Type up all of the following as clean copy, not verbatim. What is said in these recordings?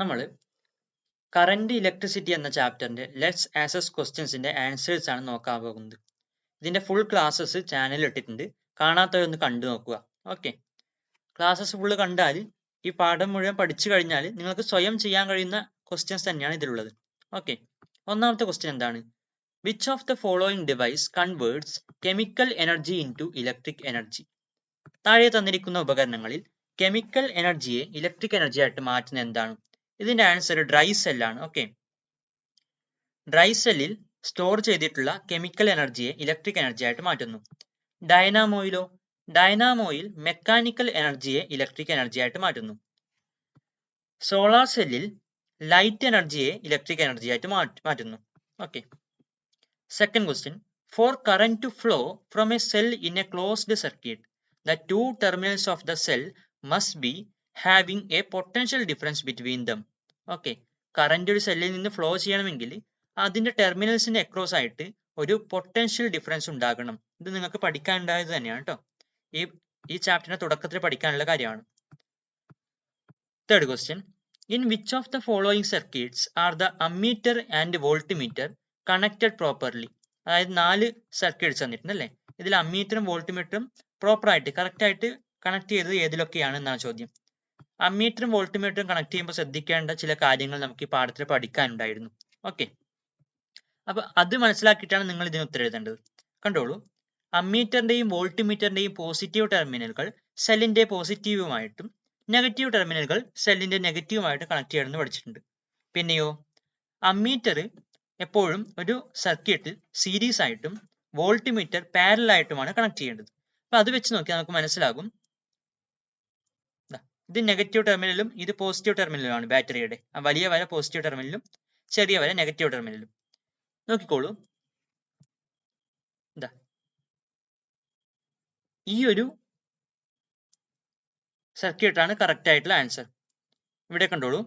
നമ്മൾ current electricity എന്ന ചാപ്റ്ററിന്റെ let's access ക്വസ്റ്റ്യൻസിന്റെ answers ആണ് നോക്കാൻ പോകുന്നത്. ഇതിന്റെ ഫുൾ ക്ലാസ്സസ് ചാനലിൽ ഇട്ടിട്ടുണ്ട്, കാണാത്തവരൊന്ന് കണ്ടു നോക്കുക. ഓക്കെ, ക്ലാസ്സസ് ഫുള്ള് കണ്ടാൽ ഈ പാഠം മുഴുവൻ പഠിച്ചു കഴിഞ്ഞാൽ നിങ്ങൾക്ക് സ്വയം ചെയ്യാൻ കഴിയുന്ന ക്വസ്റ്റ്യൻസ് തന്നെയാണ് ഇതിലുള്ളത്. ഓക്കെ, ഒന്നാമത്തെ ക്വസ്റ്റ്യൻ എന്താണ്? Which of the following device converts chemical energy into electric energy? താഴെ തന്നിരിക്കുന്ന ഉപകരണങ്ങളിൽ കെമിക്കൽ എനർജിയെ ഇലക്ട്രിക് എനർജി ആയിട്ട് മാറ്റുന്ന എന്താണ്? ഇതിന്റെ ആൻസർ ഡ്രൈ സെല്ലാണ്. ഓക്കെ, ഡ്രൈ സെല്ലിൽ സ്റ്റോർ ചെയ്തിട്ടുള്ള കെമിക്കൽ എനർജിയെ ഇലക്ട്രിക് എനർജി ആയിട്ട് മാറ്റുന്നു. ഡൈനാമോയിലോ? ഡൈനാമോയിൽ മെക്കാനിക്കൽ എനർജിയെ ഇലക്ട്രിക് എനർജി ആയിട്ട് മാറ്റുന്നു. സോളാർ സെല്ലിൽ ലൈറ്റ് എനർജിയെ ഇലക്ട്രിക് എനർജി ആയിട്ട് മാറ്റുന്നു. Okay, second question. For current to flow from a cell in a closed circuit, the two terminals of the cell must be having a potential difference between them. Okay, current ഒരു സെല്ലിൽ നിന്ന് flow ചെയ്യണമെങ്കിൽ അതിന്റെ ടെർമിനൽസിന്റെ across ആയിട്ട് ഒരു potential difference ഉണ്ടാകണം. ഇത് നിങ്ങൾക്ക് പഠിക്കാനുണ്ടായത് തന്നെയാണ് കേട്ടോ, ഈ ചാപ്റ്ററിന്റെ തുടക്കത്തിൽ പഠിക്കാനുള്ള കാര്യമാണ്. Third question. In which of the following circuits are the ammeter and voltmeter connected properly? അതായത് 4 സർക്യൂട്ട്സ് തന്നിട്ടുണ്ട് അല്ലേ, ഇതിൽ അമ്മീറ്ററും വോൾട്ട്മീറ്ററും പ്രോപ്പർ ആയിട്ട് കറക്റ്റ് ആയിട്ട് കണക്ട് ചെയ്തത് ഏതിലൊക്കെയാണ് എന്നാണ് ചോദ്യം. അമ്മീറ്ററും വോൾട്ട്മീറ്ററും കണക്ട് ചെയ്യുമ്പോൾ ശ്രദ്ധിക്കേണ്ട ചില കാര്യങ്ങൾ നമുക്ക് ഈ പാഠത്തിൽ പഠിക്കാനുണ്ടായിരുന്നു. ഓക്കെ, അപ്പൊ അത് മനസ്സിലാക്കിയിട്ടാണ് നിങ്ങൾ ഇതിന് ഉത്തരം എഴുതേണ്ടത്. കണ്ടോളൂ, അമ്മീറ്ററിന്റെയും വോൾട്ട്മീറ്ററിന്റെയും പോസിറ്റീവ് ടെർമിനലുകൾ സെല്ലിന്റെ പോസിറ്റീവുമായിട്ടും നെഗറ്റീവ് ടെർമിനലുകൾ സെല്ലിന്റെ നെഗറ്റീവുമായിട്ട് കണക്ട് ചെയ്യണമെന്ന് പഠിച്ചിട്ടുണ്ട്. പിന്നെയോ, അമ്മീറ്റർ എപ്പോഴും ഒരു സർക്യൂട്ടിൽ സീരീസ് ആയിട്ടും വോൾട്ട്മീറ്റർ പാരലൽ ആയിട്ടുമാണ് കണക്ട് ചെയ്യേണ്ടത്. അപ്പൊ അത് വെച്ച് നോക്കിയാൽ നമുക്ക് മനസ്സിലാകും, ഇത് നെഗറ്റീവ് ടെർമിനലും ഇത് പോസിറ്റീവ് ടെർമിനലുമാണ്. ബാറ്ററിയുടെ വലിയ വര പോസിറ്റീവ് ടെർമിനലും ചെറിയ വര നെഗറ്റീവ് ടെർമിനലും. നോക്കിക്കോളൂ, ഈ ഒരു സർക്യൂട്ടാണ് കറക്റ്റ് ആയിട്ടുള്ള ആൻസർ. ഇവിടെ കണ്ടോളൂ,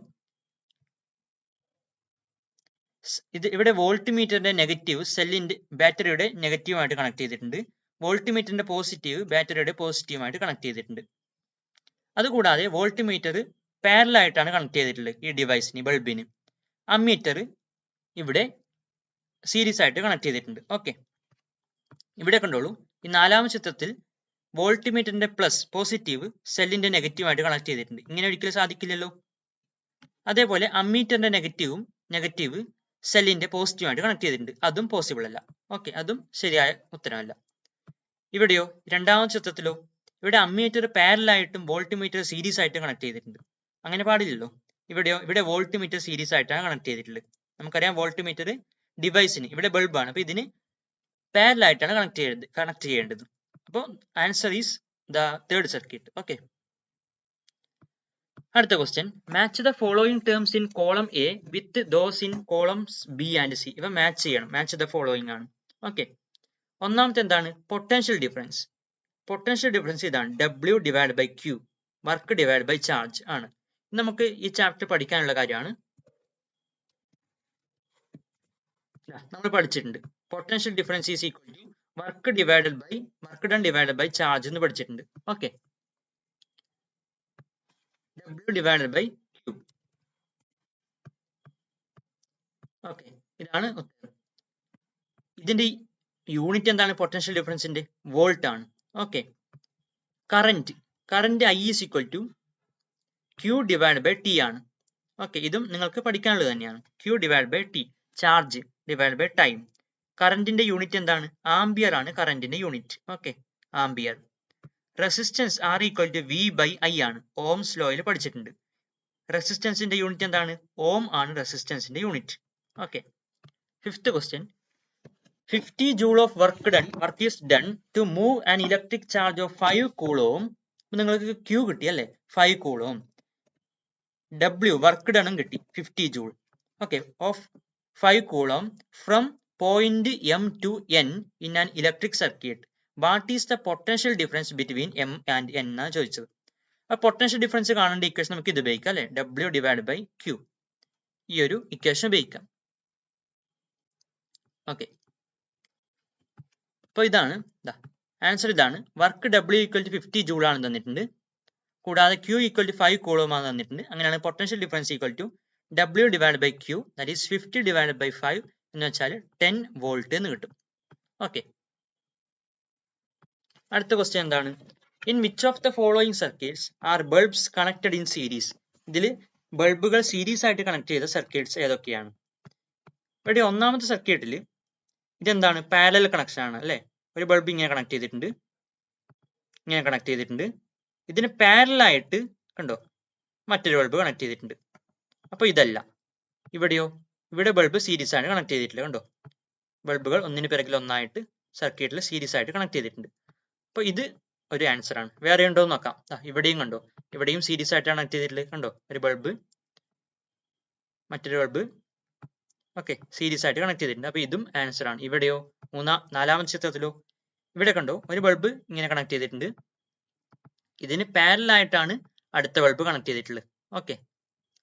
ഇവിടെ വോൾട്ട്മീറ്ററിന്റെ നെഗറ്റീവ് സെല്ലിന്റെ ബാറ്ററിയുടെ നെഗറ്റീവുമായിട്ട് കണക്ട് ചെയ്തിട്ടുണ്ട്, വോൾട്ട്മീറ്ററിന്റെ പോസിറ്റീവ് ബാറ്ററിയുടെ പോസിറ്റീവുമായിട്ട് കണക്ട് ചെയ്തിട്ടുണ്ട്. അതുകൂടാതെ വോൾട്ട്മീറ്റർ പാരലൽ ആയിട്ടാണ് കണക്ട് ചെയ്തിട്ടുള്ളത് ഈ ഡിവൈസിന്, ബൾബിന്. അമ്മീറ്റർ ഇവിടെ സീരീസ് ആയിട്ട് കണക്ട് ചെയ്തിട്ടുണ്ട്. ഓക്കെ, ഇവിടെ കണ്ടോളൂ, ഈ 4ാമത്തെ ചിത്രത്തിൽ വോൾട്ട്മീറ്ററിന്റെ പ്ലസ് പോസിറ്റീവ് സെല്ലിന്റെ നെഗറ്റീവായിട്ട് കണക്ട് ചെയ്തിട്ടുണ്ട്. ഇങ്ങനെ ഒരിക്കലും സാധിക്കില്ലല്ലോ. അതേപോലെ അമ്മീറ്ററിന്റെ നെഗറ്റീവ് സെല്ലിന്റെ പോസിറ്റീവായിട്ട് കണക്ട് ചെയ്തിട്ടുണ്ട്, അതും പോസിബിൾ അല്ല. ഓക്കെ, അതും ശരിയായ ഉത്തരമല്ല. ഇവിടെയോ, 2ാമത്തെ ചിത്രത്തിലോ, ഇവിടെ അമ്മീറ്റർ പാരലൽ ആയിട്ടും വോൾട്ട്മീറ്റർ സീരീസ് ആയിട്ടും കണക്ട് ചെയ്തിട്ടുണ്ട്. അങ്ങനെ പാടില്ലല്ലോ. ഇവിടെയോ, ഇവിടെ വോൾട്ട്മീറ്റർ സീരീസ് ആയിട്ടാണ് കണക്ട് ചെയ്തിട്ടുള്ളത്. നമുക്കറിയാം വോൾട്ട്മീറ്റർ ഡിവൈസിന്, ഇവിടെ ബൾബാണ്, അപ്പൊ ഇതിന് പാരലൽ ആയിട്ടാണ് കണക്ട് ചെയ്യേണ്ടത്. അപ്പോൾ answer is the third circuit. Okay, അടുത്ത question. Match the following terms in column A with those in columns B and C. ഇവ മാച്ച് ചെയ്യണം, മാച്ച് ദ ഫോളോയിങ് ആണ്. ഓക്കെ, ഒന്നാമത്തെ എന്താണ്? Potential difference. പൊട്ടൻഷ്യൽ ഡിഫറൻസ് ഇതാണ്, W divide by Q, work divide by charge ആണ്. നമുക്ക് ഈ chapter പഠിക്കാനുള്ള കാര്യമാണ്. നമ്മൾ പഠിച്ചിട്ടുണ്ട്, potential difference is equal to work done divided by charge എന്ന് പഠിച്ചിട്ടുണ്ട്. Okay, W divided by Q. Okay, ഇതാണ് ഉത്തരം. ഇതിന്റെ യൂണിറ്റ് എന്താണ്? പൊട്ടൻഷ്യൽ ഡിഫറൻസിന്റെ വോൾട്ട് ആണ്. Okay, current I is equal to Q divide by T ആണ്. ഓക്കെ, ഇതും നിങ്ങൾക്ക് പഠിക്കാനുള്ളത് തന്നെയാണ്. Q divide by T, charge divide by time. കറന്റിന്റെ യൂണിറ്റ് എന്താണ്? ആംബിയർ ആണ് കറന്റിന്റെ unit. Okay, ampere. Resistance R equal to V by I ആണ്, ഓംസ് ലോയിൽ പഠിച്ചിട്ടുണ്ട്. റെസിസ്റ്റൻസിന്റെ യൂണിറ്റ് എന്താണ്? ഓം ആണ് റെസിസ്റ്റൻസിന്റെ unit. Okay, fifth question. 50 joule of work is done to move an electric charge of 5 coulomb. നിങ്ങൾക്ക് Q കിട്ടി അല്ലേ, 5 coulomb. W വർക്ക് ഡണും കിട്ടി, 50 joule. Okay, of 5 coulomb from point M to N in an electric circuit. What is the potential difference between M and N എന്നാണ് ചോദിച്ചത്. ആ potential difference കാണേണ്ട equation നമുക്ക് ഇത് ഉപയോഗിക്കാം അല്ലെ, W ഡിവൈഡ് ബൈ Q. ഈ ഒരു ഇക്വേഷൻ ഉപയോഗിക്കാം. ഓക്കെ, അപ്പോൾ ഇതാണ് ആൻസർ. ഇതാണ് work W equal to 50 joule ആണ് തന്നിട്ടുണ്ട്. കൂടാതെ Q ഈക്വൽ ടു 5 കൂളോം ആണ് തന്നിട്ടുണ്ട്. അങ്ങനെയാണ് potential difference equal to W divide by Q that is 50 divide by 5 എന്ന് വെച്ചാൽ 10 വോൾട്ട് എന്ന് കിട്ടും. ഓക്കെ, അടുത്ത ക്വസ്റ്റ്യൻ എന്താണ്? In which of the following circuits are bulbs connected in series? ഇതിൽ ബൾബുകൾ സീരീസ് ആയിട്ട് കണക്ട് ചെയ്ത സർക്യൂട്ട്സ് ഏതൊക്കെയാണ്? ഇവിടെ ഒന്നാമത്തെ സർക്യൂട്ടിൽ ഇതെന്താണ്? പാരലൽ കണക്ഷൻ ആണ് അല്ലെ. ഒരു ബൾബ് ഇങ്ങനെ കണക്ട് ചെയ്തിട്ടുണ്ട്, ഇങ്ങനെ കണക്ട് ചെയ്തിട്ടുണ്ട്. ഇതിന് പാരലൽ ആയിട്ട് കണ്ടോ മറ്റൊരു ബൾബ് കണക്ട് ചെയ്തിട്ടുണ്ട്. അപ്പൊ ഇതല്ല. ഇവിടെയോ? ഇവിടെ ബൾബ് സീരീസ് ആണ് കണക്ട് ചെയ്തിട്ടില്ല. കണ്ടോ, ബൾബുകൾ ഒന്നിന് പിറകിൽ ഒന്നായിട്ട് സർക്യൂട്ടിൽ സീരീസ് ആയിട്ട് കണക്ട് ചെയ്തിട്ടുണ്ട്. അപ്പൊ ഇത് ഒരു ആൻസർ ആണ്. വേറെ ഉണ്ടോ എന്ന് നോക്കാം. ഇവിടെയും കണ്ടോ, ഇവിടെയും സീരീസ് ആയിട്ടാണ് കണക്ട് ചെയ്തിട്ടുള്ളത്. കണ്ടോ, ഒരു ബൾബ് മറ്റൊരു ബൾബ് ഓക്കെ സീരീസ് ആയിട്ട് കണക്ട് ചെയ്തിട്ടുണ്ട്. അപ്പൊ ഇതും ആൻസർ ആണ്. ഇവിടെയോ? നാലാമത്തെ ചിത്രത്തിലോ? ഇവിടെ കണ്ടോ, ഒരു ബൾബ് ഇങ്ങനെ കണക്ട് ചെയ്തിട്ടുണ്ട്. ഇതിന് പാരലൽ ആയിട്ടാണ് അടുത്ത ബൾബ് കണക്ട് ചെയ്തിട്ടുള്ളത്. ഓക്കെ,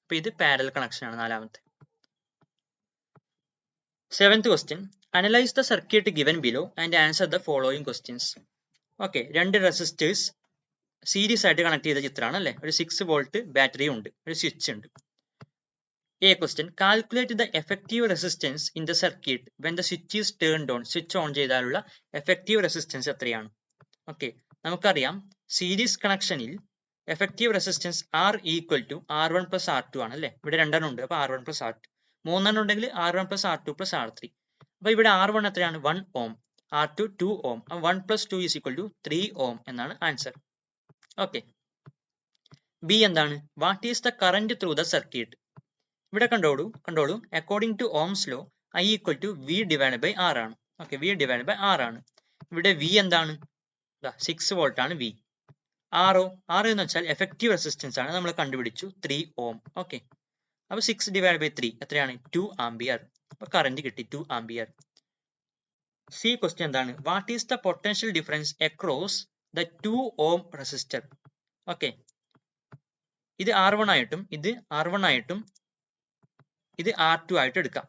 അപ്പൊ ഇത് പാരലൽ കണക്ഷൻ ആണ് നാലാമത്തെ. Seventh question, analyse the circuit given below and answer the following questions. Okay, രണ്ട് റെസിസ്റ്റേഴ്സ് സീരീസ് ആയിട്ട് കണക്ട് ചെയ്ത ചിത്രമാണ് അല്ലെ. ഒരു 6 വോൾട്ട് ബാറ്ററി ഉണ്ട്, ഒരു സ്വിച്ച് ഉണ്ട്. A question, calculate the effective resistance in the circuit when the switch is turned on. Switch on ചെയ്താലുള്ള എഫക്റ്റീവ് റെസിസ്റ്റൻസ് എത്രയാണ്? ഓക്കെ, നമുക്കറിയാം സീരീസ് കണക്ഷനിൽ effective resistance R equal to R1 plus R2 ആണ് അല്ലെ. ഇവിടെ രണ്ടെണ്ണം ഉണ്ട്, അപ്പൊ R1 പ്ലസ് R2. മൂന്നെണ്ണം ഉണ്ടെങ്കിൽ R1 plus R2 plus R3. അപ്പൊ ഇവിടെ R1 എത്രയാണ്? 1 ohm, R2 2 ohm. 1 plus 2 is equal to 3 ohm എന്നാണ് ആൻസർ. ഓക്കെ, ബി എന്താണ്? What is the current through the circuit? ഇവിടെ കണ്ടോളൂ according to ohm's law I equal to V divide by R ആണ്. Okay, V divide by R ആണ്. ഇവിടെ V എന്താണ്? 6 volt ആണ് V. R എന്ന് വെച്ചാൽ എഫക്റ്റീവ് റെസിസ്റ്റൻസ് ആണ്, നമ്മൾ കണ്ടുപിടിച്ചു 3 ഓം. ഓക്കെ, അപ്പൊ 6 ഡിവൈഡ് ബൈ 3 എത്രയാണ്? 2 ആംപിയർ. അപ്പൊ കറന്റ് കിട്ടി 2 ആംപിയർ. സി ക്വസ്റ്റ്യൻ എന്താണ്? What is the potential difference across the 2 ohm resistor? Okay, ഇത് R1 ആയിട്ടും ഇത് R1 ആയിട്ടും ഇത് R2 ആയിട്ട് എടുക്കാം.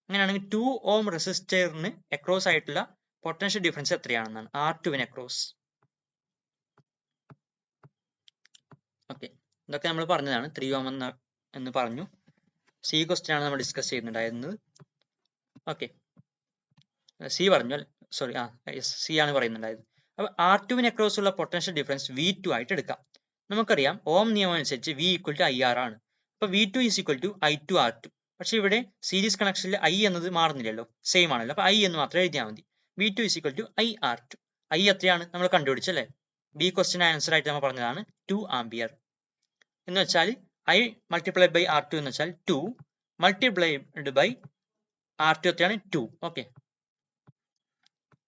അങ്ങനെയാണെങ്കിൽ 2 ഓം റെസിസ്റ്ററിന് അക്രോസ് ആയിട്ടുള്ള പൊട്ടൻഷ്യൽ ഡിഫറൻസ് എത്രയാണെന്നാണ്? R2വിന് അക്രോസ്. ഓക്കെ, ഇതൊക്കെ നമ്മൾ പറഞ്ഞതാണ്. 3 ഓം എന്ന് പറഞ്ഞു. സി ക്വസ്റ്റ്യൻ ആണ് നമ്മൾ ഡിസ്കസ് ചെയ്യുന്നുണ്ടായിരുന്നത്. ഓക്കെ, സി പറഞ്ഞു, സോറി സി ആണ് പറയുന്നുണ്ടായത്. അപ്പൊ R2വിന് അക്രോസ് ഉള്ള പൊട്ടൻഷ്യൽ ഡിഫറൻസ് V2 ആയിട്ട് എടുക്കാം. നമുക്കറിയാം ഓം നിയമം അനുസരിച്ച് V ഈക്വൽ ടു IR ആണ്. അപ്പൊ V2 is equal to I2 R2. പക്ഷെ ഇവിടെ സീരീസ് കണക്ഷനിൽ I എന്നത് മാറുന്നില്ലല്ലോ, സെയിം ആണല്ലോ. അപ്പൊ I എന്ന് മാത്രം എഴുതിയാൽ മതി. V2 is equal to IR2. I എത്രയാണ്? നമ്മൾ കണ്ടുപിടിച്ചല്ലേ. ബി ക്വസ്റ്റ്യൻ ആൻസർ ആയിട്ട് നമ്മൾ പറഞ്ഞതാണ് 2 ആംപിയർ. എന്ന് വെച്ചാൽ I മൾട്ടിപ്ലൈഡ് ബൈ R2 എന്ന് വെച്ചാൽ 2 മൾട്ടിപ്ലൈഡ് ബൈ R2 എത്രയാണ്? 2. ഓക്കെ,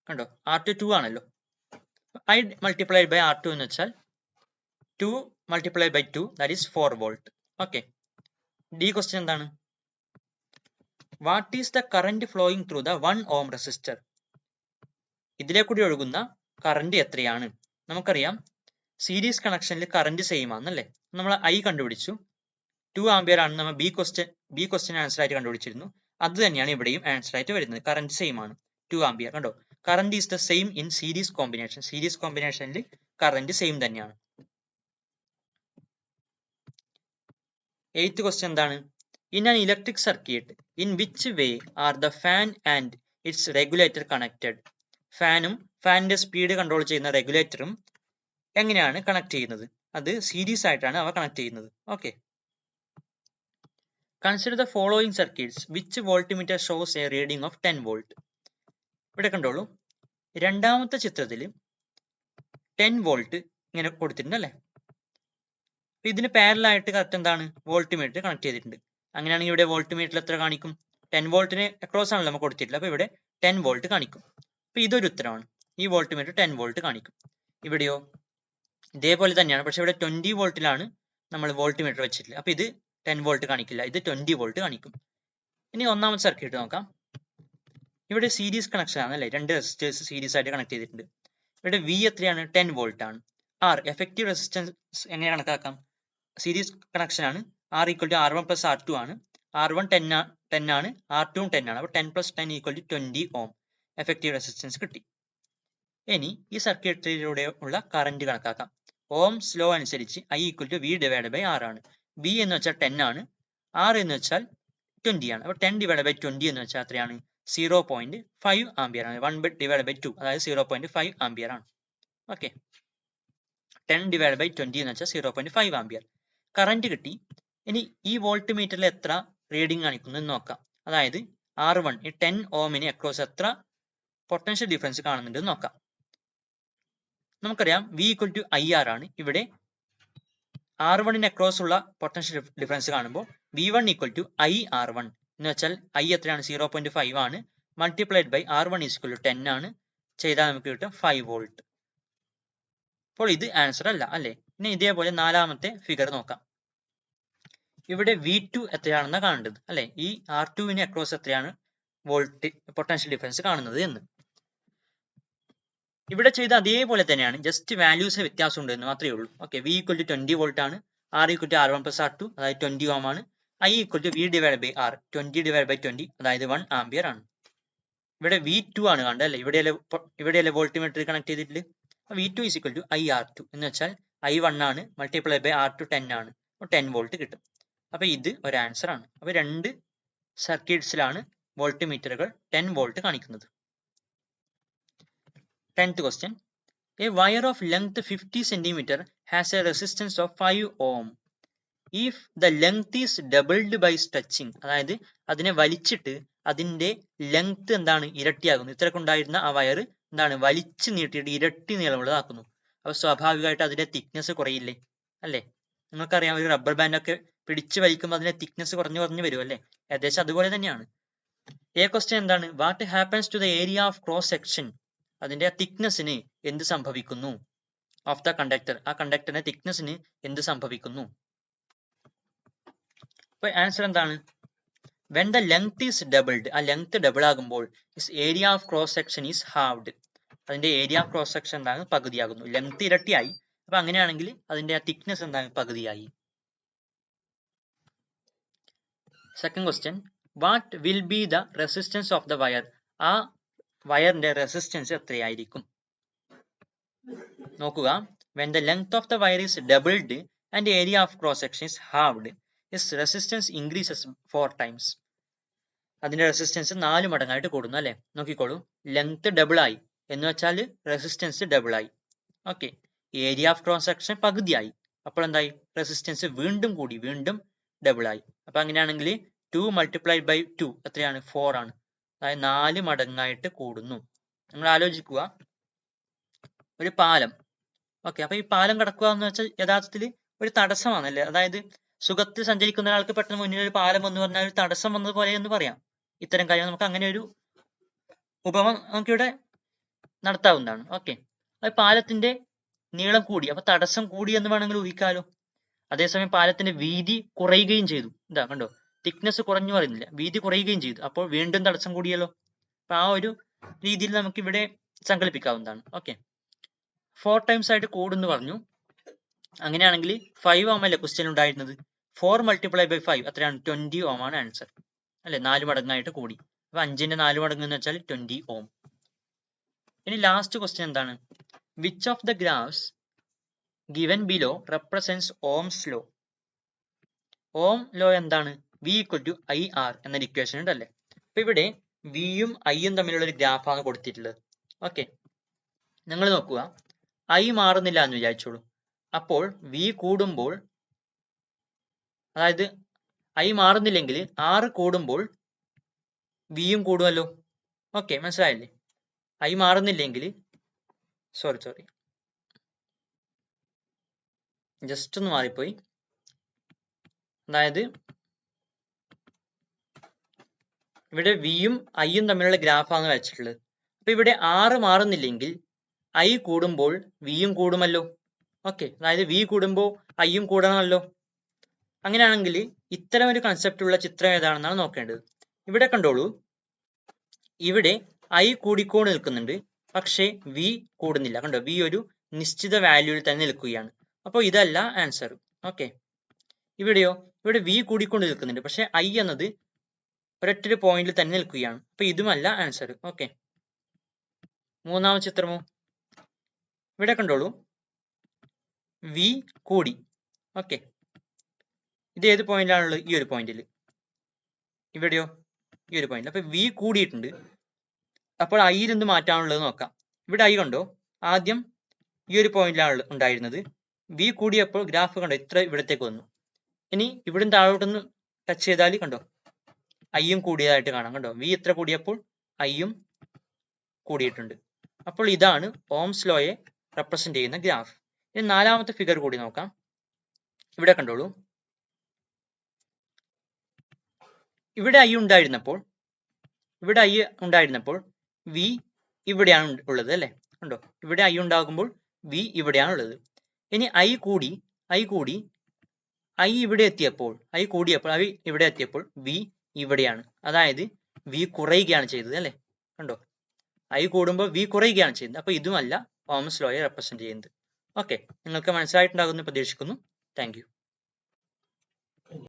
കണ്ടോ R2 2 ആണല്ലോ. I മൾട്ടിപ്ലൈഡ് ബൈ R2 എന്ന് വെച്ചാൽ 2 multiplied by 2 that is 4 volt. Okay, D question എന്താണ്? What is the current flowing through the 1 ohm resistor? ഇതിലെ കൂടി ഒഴുകുന്ന കറന്റ് എത്രയാണ്? നമുക്കറിയാം സീരീസ് കണക്ഷനിൽ കറന്റ് സെയിം ആണെന്നല്ലേ. നമ്മൾ I കണ്ടുപിടിച്ചു 2 ആംപിയർ ആണ്. നമ്മൾ ബി ക്വസ്റ്റ്യൻ ആൻസർ ആയിട്ട് കണ്ടുപിടിച്ചിരുന്നു. അത് തന്നെയാണ് ഇവിടെയും ആൻസർ ആയിട്ട് വരുന്നത്. കറന്റ് സെയിം ആണ്, 2 ആംപിയർ. കണ്ടോ, current is the same in series combination. Series കോമ്പിനേഷനിൽ കറന്റ് സെയിം തന്നെയാണ്. 8th ക്വസ്റ്റ്യൻ എന്താണ്? In an electric circuit, in which way are the fan and its regulator connected? ഫാനും ഫാനിന്റെ സ്പീഡ് കൺട്രോൾ ചെയ്യുന്ന റെഗുലേറ്ററും എങ്ങനെയാണ് connect ചെയ്യുന്നത്? അത് സീരീസ് ആയിട്ടാണ് അവ കണക്ട് ചെയ്യുന്നത്. Okay, consider the following circuits which voltmeter shows A reading of 10 volt. ഇവിടെ കണ്ടോളൂ, രണ്ടാമത്തെ ചിത്രത്തിൽ 10 വോൾട്ട് ഇങ്ങനെ കൊടുത്തിട്ടുണ്ട് അല്ലെ. ഇതിന് പാരലൽ ആയിട്ട് കറക്റ്റ് എന്താണ്? വോൾട്ട്മീറ്റർ കണക്ട് ചെയ്തിട്ടുണ്ട്. അങ്ങനെയാണെങ്കിൽ ഇവിടെ വോൾട്ട്മീറ്ററിൽ എത്ര കാണിക്കും? 10 വോൾട്ടിന് അക്രോസ് ആണല്ലോ നമുക്ക് കൊടുത്തിട്ടില്ല. അപ്പൊ ഇവിടെ 10 വോൾട്ട് കാണിക്കും. അപ്പൊ ഇതൊരു ഉത്തരമാണ്. ഈ വോൾട്ട്മീറ്റർ 10 വോൾട്ട് കാണിക്കും. ഇവിടെയോ ഇതേപോലെ തന്നെയാണ്, പക്ഷെ ഇവിടെ 20 വോൾട്ടിലാണ് നമ്മൾ വോൾട്ട്മീറ്റർ വെച്ചിട്ടുള്ളത്. അപ്പൊ ഇത് 10 വോൾട്ട് കാണിക്കില്ല, ഇത് 20 വോൾട്ട് കാണിക്കും. ഇനി ഒന്നാമത്തെ സർക്യൂട്ട് നോക്കാം. ഇവിടെ സീരീസ് കണക്ഷൻ ആണ് അല്ലെ, രണ്ട് റെസിസ്റ്റേഴ്സ് സീരീസ് ആയിട്ട് കണക്ട് ചെയ്തിട്ടുണ്ട്. ഇവിടെ V എത്രയാണ്? 10 വോൾട്ട് ആണ്. R എഫക്റ്റീവ് റെസിസ്റ്റൻസ് എങ്ങനെ കണക്കാക്കാം? സീരീസ് കണക്ഷൻ ആണ്. R equal to R1 plus R2 ആണ്. R1 10 ആണ്, R2 10 ആണ്. അപ്പൊ 10 plus 10 equal to 20 ohm effective resistance കിട്ടി. ഇനി ഈ സർക്യൂട്ടിലൂടെ ഉള്ള കറന്റ് കണക്കാക്കാം. ഓംസ് ലോ അനുസരിച്ച് I equal to V divide by R ആണ്. V എന്ന് വെച്ചാൽ 10 ആണ്, R എന്ന് വെച്ചാൽ 20 ആണ്. അപ്പോൾ 10 ഡിവൈഡ് ബൈ 20 എന്ന് വെച്ചാൽ എത്രയാണ്? 0.5 ആംപിയർ ആണ്. 1 ഡിവൈഡ് ബൈ 2 അതായത് 0.5 ആംപിയർ ആണ്. ഓക്കെ, 10 ഡിവൈഡ് ബൈ 20 എന്ന് വെച്ചാൽ 0.5 ആംപിയർ. കറന്റ് കിട്ടി. ഇനി ഈ വോൾട്ട് മീറ്ററിൽ എത്ര റീഡിംഗ് കാണിക്കുന്നു എന്ന് നോക്കാം. അതായത് R1 ഈ 10 ഓമിന് അക്രോസ് എത്ര പൊട്ടൻഷ്യൽ ഡിഫറൻസ് കാണുന്നുണ്ട് എന്ന് നോക്കാം. നമുക്കറിയാം V ഈക്വൽ ടു IR ആണ്. ഇവിടെ R1 അക്രോസ് ഉള്ള പൊട്ടൻഷ്യൽ ഡിഫറൻസ് കാണുമ്പോൾ V1 ഈക്വൽ ടു IR1 എന്ന് വെച്ചാൽ I എത്രയാണ്? 0.5 ആണ്. Multiplied by R1 equal to 10 ആണ്. ചെയ്താൽ നമുക്ക് കിട്ടും 5 വോൾട്ട്. അപ്പോൾ ഇത് ആൻസർ അല്ല, അല്ലേ? ഇനി ഇതേപോലെ നാലാമത്തെ ഫിഗർ നോക്കാം. ഇവിടെ V2 എത്രയാണെന്ന് കാണേണ്ടത്, അല്ലെ? ഈ R2 അക്രോസ് എത്രയാണ് വോൾട്ട് പൊട്ടൻഷ്യൽ ഡിഫറൻസ് കാണുന്നത് എന്ന്. ഇവിടെ ചെയ്ത അതേപോലെ തന്നെയാണ്, ജസ്റ്റ് വാല്യൂസ് വ്യത്യാസം ഉണ്ട് എന്ന് മാത്രമേ ഉള്ളൂ. Okay, V equal to 20 volt ആണ്, R equal to R1 plus R2 അതായത് 20 ഓം ആണ്, I equal to V divide by R 20 divide by 20 അതായത് 1 ആംപിയർ ആണ്. ഇവിടെ V2 ആണ് കണ്ടത്, അല്ലെ? ഇവിടെയല്ലേ വോൾട്ട്മീറ്റർ കണക്ട് ചെയ്തിട്ടില്ല. V2 is equal to IR2 എന്ന് വെച്ചാൽ I1 ആണ്, മൾട്ടിപ്ലൈ ബൈ R2 10 ആണ്, 10 വോൾട്ട് കിട്ടും. അപ്പൊ ഇത് ഒരു ആൻസർ ആണ്. അപ്പൊ രണ്ട് സർക്യൂട്ട്സിലാണ് വോൾട്ട് മീറ്ററുകൾ 10 വോൾട്ട് കാണിക്കുന്നത്. 10th question. A wire of length 50 cm has a resistance of 5 ohm. If the length is doubled by stretching, അതായത് അതിനെ വലിച്ചിട്ട് അതിന്റെ ലെങ്ത് എന്താണ്? ഇരട്ടിയാകുന്നു. ഇത്രയൊക്കെ ഉണ്ടായിരുന്ന ആ വയർ എന്താണ്? വലിച്ചു നീട്ടിയിട്ട് ഇരട്ടി നീളമുള്ളതാക്കുന്നു. അപ്പൊ സ്വാഭാവികമായിട്ട് അതിന്റെ തിക്നെസ് കുറയില്ലേ, അല്ലേ? നിങ്ങൾക്കറിയാം, ഒരു റബ്ബർ ബാൻഡ് ഒക്കെ പിടിച്ചു വലിക്കുമ്പോൾ അതിന്റെ തിക്നെസ് കുറഞ്ഞു വരും, അല്ലേ? ഏകദേശം അതുപോലെ തന്നെയാണ്. ക്വസ്റ്റ്യൻ എന്താണ്? What happens to the area of cross section? അതിന്റെ തിക്നെസ്സിന് എന്ത് സംഭവിക്കുന്നു? ഓഫ് ദ കണ്ടക്ടർ, ആ കണ്ടക്ടറിന്റെ തിക്നെസ്സിന് എന്ത് സംഭവിക്കുന്നു? അപ്പൊ ആൻസർ എന്താണ്? When the length is doubled, ആ ലെങ്ത് ഡബിൾ ആകുമ്പോൾ area of cross section is halved, അതിന്റെ ഏരിയ ഓഫ് ക്രോസ് സെക്ഷൻ എന്താണ്? പകുതിയാകുന്നു. ലെങ്ത് ഇരട്ടിയായി, അപ്പൊ അങ്ങനെയാണെങ്കിൽ അതിന്റെ ആ തിക്നെസ് എന്താണ്? പകുതിയായി. Second question. What will be the resistance of the wire? ആ വയറിന്റെ റെസിസ്റ്റൻസ് എത്രയായിരിക്കും? നോക്കുക. When the length of the wire is doubled and the area of cross section is halved, its resistance increases 4 times. അതിന്റെ resistance 4 മടങ്ങായിട്ട് കൂടുന്നു, അല്ലെ? നോക്കിക്കോളൂ, length double ആയി എന്ന് വെച്ചാൽ റെസിസ്റ്റൻസ് ഡബിൾ ആയി. Okay, area of cross section പകുതിയായി, അപ്പോൾ എന്തായി? റെസിസ്റ്റൻസ് വീണ്ടും കൂടി, വീണ്ടും ഡബിൾ ആയി. അപ്പൊ അങ്ങനെയാണെങ്കിൽ 2 മൾട്ടിപ്ലൈഡ് ബൈ 2 എത്രയാണ്? 4 ആണ്. അതായത് 4 മടങ്ങായിട്ട് കൂടുന്നു. നിങ്ങൾ ആലോചിക്കുക, ഒരു പാലം. ഓക്കെ, അപ്പൊ ഈ പാലം കടക്കുക എന്ന് വെച്ചാൽ യഥാർത്ഥത്തിൽ ഒരു തടസ്സമാണല്ലേ? അതായത് സുഖത്തിൽ സഞ്ചരിക്കുന്ന ഒരാൾക്ക് പെട്ടെന്ന് മുന്നിൽ ഒരു പാലം എന്ന് പറഞ്ഞാൽ ഒരു തടസ്സം വന്നതുപോലെ എന്ന് പറയാം. ഇത്തരം കാര്യങ്ങൾ നമുക്ക് അങ്ങനെ ഒരു ഉപമ നമുക്കിവിടെ നടത്താവുന്നതാണ്. ഓക്കെ, അത് പാലത്തിന്റെ നീളം കൂടി, അപ്പൊ തടസ്സം കൂടി എന്ന് വേണമെങ്കിൽ ഊഹിക്കാലോ. അതേസമയം പാലത്തിന്റെ വീതി കുറയുകയും ചെയ്തു. എന്താ കണ്ടോ, തിക്നെസ് കുറഞ്ഞു പറയുന്നില്ല, വീതി കുറയുകയും ചെയ്തു, അപ്പോൾ വീണ്ടും തടസ്സം കൂടിയല്ലോ. അപ്പൊ ആ ഒരു രീതിയിൽ നമുക്ക് ഇവിടെ സങ്കല്പിക്കാവുന്നതാണ്. ഓക്കെ, 4 ടൈംസ് ആയിട്ട് കൂടുന്നു പറഞ്ഞു. അങ്ങനെയാണെങ്കിൽ 5 ഓം അല്ലേ ക്വസ്റ്റ്യൻ ഉണ്ടായിരുന്നത്? 4 മൾട്ടിപ്ലൈ ബൈ 5 എത്രയാണ്? 20 ഓം ആണ് ആൻസർ, അല്ലെ? 4 മടങ്ങായിട്ട് കൂടി. അപ്പൊ 5ന്റെ 4 മടങ്ങ് എന്ന് വെച്ചാൽ 20 ഓം. ഇനി ലാസ്റ്റ് ക്വസ്റ്റ്യൻ എന്താണ്? Which of the graphs given below represents ohm's law? Ohm law എന്താണ്? V ഈക്വൽ ടു IR എന്നൊരു ഇക്വേഷൻ ഉണ്ടല്ലേ? അപ്പൊ ഇവിടെ വിയും ഐയും തമ്മിലുള്ള ഒരു ഗ്രാഫാണ് കൊടുത്തിട്ടുള്ളത്. ഓക്കെ, നിങ്ങൾ നോക്കുക, I മാറുന്നില്ല എന്ന് വിചാരിച്ചോളൂ. അപ്പോൾ V കൂടുമ്പോൾ, അതായത് I മാറുന്നില്ലെങ്കിൽ R കൂടുമ്പോൾ വിയും കൂടുമല്ലോ. ഓക്കെ, മനസ്സിലായില്ലേ? I മാറുന്നില്ലെങ്കിൽ, സോറി ജസ്റ്റ് ഒന്ന് മാറിപ്പോയി. അതായത് ഇവിടെ വിയും ഐയും തമ്മിലുള്ള ഗ്രാഫാണ് വെച്ചിട്ടുള്ളത്. അപ്പൊ ഇവിടെ R മാറുന്നില്ലെങ്കിൽ I കൂടുമ്പോൾ വിയും കൂടുമല്ലോ. ഓക്കെ, അതായത് V കൂടുമ്പോൾ ഐയും കൂടണമല്ലോ. അങ്ങനെയാണെങ്കിൽ ഇത്തരം ഒരു കൺസെപ്റ്റ് ഉള്ള ചിത്രം ഏതാണെന്നാണ് നോക്കേണ്ടത്. ഇവിടെ കണ്ടോളൂ, ഇവിടെ I കൂടിക്കൊണ്ട് നിൽക്കുന്നുണ്ട്, പക്ഷേ V കൂടുന്നില്ല. കണ്ടോ, V ഒരു നിശ്ചിത വാല്യൂവിൽ തന്നെ നിൽക്കുകയാണ്. അപ്പോൾ ഇതല്ല ആൻസർ. ഓക്കെ, ഇവിടെയോ, ഇവിടെ V കൂടിക്കൊണ്ട് നിൽക്കുന്നുണ്ട്, പക്ഷെ I എന്നത് ഒരൊറ്റൊരു പോയിന്റിൽ തന്നെ നിൽക്കുകയാണ്. അപ്പൊ ഇതുമല്ല ആൻസർ. ഓക്കെ, മൂന്നാമത്തെ ചിത്രമോ? ഇവിടെ കണ്ടോളൂ, വി കൂടി. ഓക്കെ, ഇത് ഏത് പോയിന്റിലാണുള്ളത്? ഈ ഒരു പോയിന്റിൽ. ഇവിടെയോ? ഈ ഒരു പോയിന്റ്. അപ്പൊ വി കൂടിയിട്ടുണ്ട്. അപ്പോൾ ഐയിൽ എന്ത് മാറ്റാനുള്ളത് നോക്കാം. ഇവിടെ ഐ കണ്ടോ, ആദ്യം ഈ ഒരു പോയിന്റിലാണ് ഉണ്ടായിരുന്നത്. വി കൂടിയപ്പോൾ ഗ്രാഫ് കണ്ടോ ഇത്ര ഇവിടത്തേക്ക് വന്നു. ഇനി ഇവിടുന്ന് താഴോട്ടൊന്ന് ടച്ച് ചെയ്താൽ കണ്ടോ ഐയും കൂടിയതായിട്ട് കാണാം. കണ്ടോ, വി ഇത്ര കൂടിയപ്പോൾ ഐയും കൂടിയിട്ടുണ്ട്. അപ്പോൾ ഇതാണ് ഓംസ് ലോയെ റെപ്രസെന്റ് ചെയ്യുന്ന ഗ്രാഫ്. ഇനി നാലാമത്തെ ഫിഗർ കൂടി നോക്കാം. ഇവിടെ കണ്ടോളൂ, ഇവിടെ ഐ ഉണ്ടായിരുന്നപ്പോൾ വി ഇവിടെയാണ് ഉള്ളത് അല്ലെ. കണ്ടോ, ഇവിടെ ഐ ഉണ്ടാകുമ്പോൾ വി ഇവിടെയാണ് ഉള്ളത്. ഇനി ഐ ഇവിടെ എത്തിയപ്പോൾ വി ഇവിടെയാണ്. അതായത് വി കുറയുകയാണ് ചെയ്തത് അല്ലെ. കണ്ടോ, ഐ കൂടുമ്പോൾ വി കുറയുകയാണ് ചെയ്യുന്നത്. അപ്പൊ ഇതുമല്ല ഓംസ് ലോയെ റെപ്രസെന്റ് ചെയ്യുന്നത്. ഓക്കെ, നിങ്ങൾക്ക് മനസ്സിലായിട്ടുണ്ടാകുമെന്ന് പ്രതീക്ഷിക്കുന്നു. Thank you.